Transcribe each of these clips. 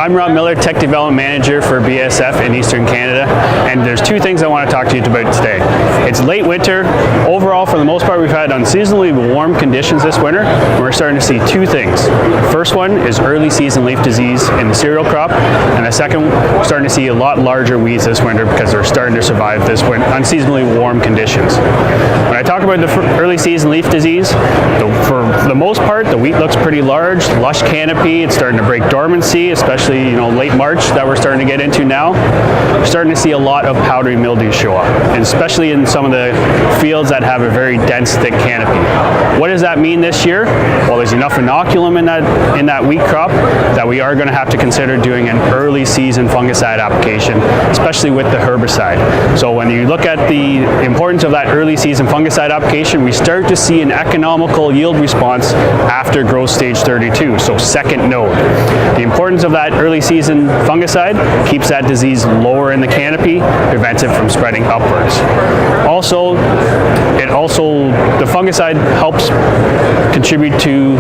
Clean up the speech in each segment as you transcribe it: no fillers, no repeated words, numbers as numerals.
I'm Rob Miller, Tech Development Manager for BASF in Eastern Canada, and there's two things I want to talk to you about today. It's late winter. Overall, for the most part, we've had unseasonably warm conditions this winter, and we're starting to see two things. The first one is early season leaf disease in the cereal crop, and the second, we're starting to see a lot larger weeds this winter because they're starting to survive this unseasonably warm conditions. When I talk about the early season leaf disease, for the most part, the wheat looks pretty large, lush canopy. It's starting to break dormancy, especially late March that we're starting to get into now. We're starting to see a lot of powdery mildew show up, and especially in some of the fields that have a very dense, thick canopy. What does that mean this year? Well, there's enough inoculum in that wheat crop that we are going to have to consider doing an early season fungicide application, especially with the herbicide. So when you look at the importance of that early season fungicide application, we start to see an economical yield response after growth stage 32, so second node. The importance of that early season fungicide keeps that disease lower in the canopy, prevents it from spreading upwards. Also, the fungicide helps contribute to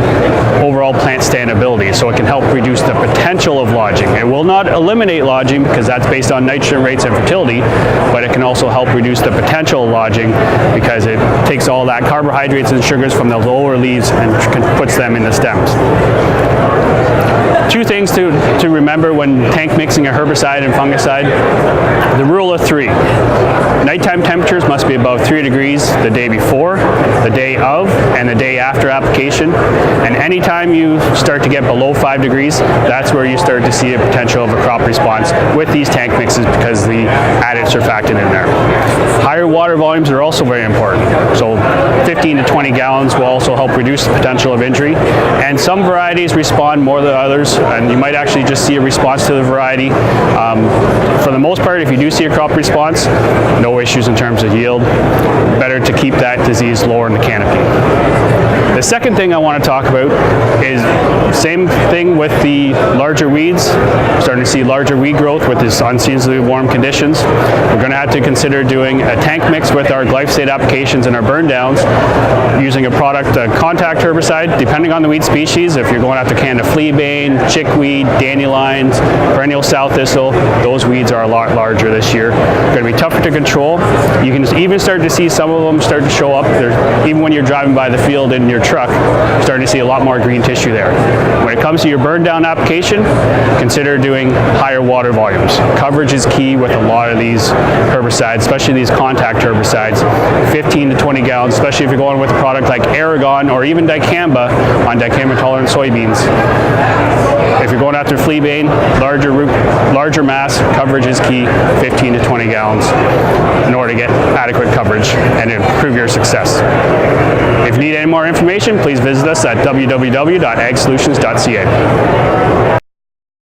overall plant standability, so it can help reduce the potential of lodging. It will not eliminate lodging because that's based on nitrogen rates and fertility, but it can also help reduce the potential of lodging because it takes all that carbohydrates and sugars from the lower leaves and puts them in the stems. Two things to remember when tank mixing a herbicide and fungicide. The rule of three. Nighttime temperatures must be above 3 degrees the day before, the day of, and the day after application. And anytime you start to get below 5 degrees, that's where you start to see a potential of a crop response with these tank mixes because the additivs are factored in there. Higher water volumes are also very important. So 15 to 20 gallons will also help reduce the potential of injury. And some varieties respond more than others, and you might actually just see a response to the variety. For the most part, if you do see a crop response, no issues in terms of yield. Better to keep that disease lower in the canopy. The second thing I want to talk about is same thing with the larger weeds. We're starting to see larger weed growth with this unseasonably warm conditions. We're going to have to consider doing a tank mix with our glyphosate applications and our burn downs using a product, a contact herbicide, depending on the weed species. If you're going after Canada fleabane, chickweed, dandelions, perennial sow thistle, those weeds are a lot larger this year. They're going to be tougher to control. You can even start to see some of them start to show up. Even when you're driving by the field in your truck, you're starting to see a lot more green tissue there. When it comes to your burn down application, consider doing higher water volumes. Coverage is key with a lot of these herbicides, especially these contact herbicides. 15 to 20 gallons, especially if you're going with a product like Aragon or even dicamba on dicamba tolerant soybeans. If you're going after fleabane, larger mass, coverage is key, 15 to 20 gallons in order to get adequate coverage and improve your success. If you need any more information, please visit us at www.agsolutions.ca.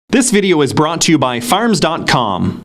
This video is brought to you by Farms.com.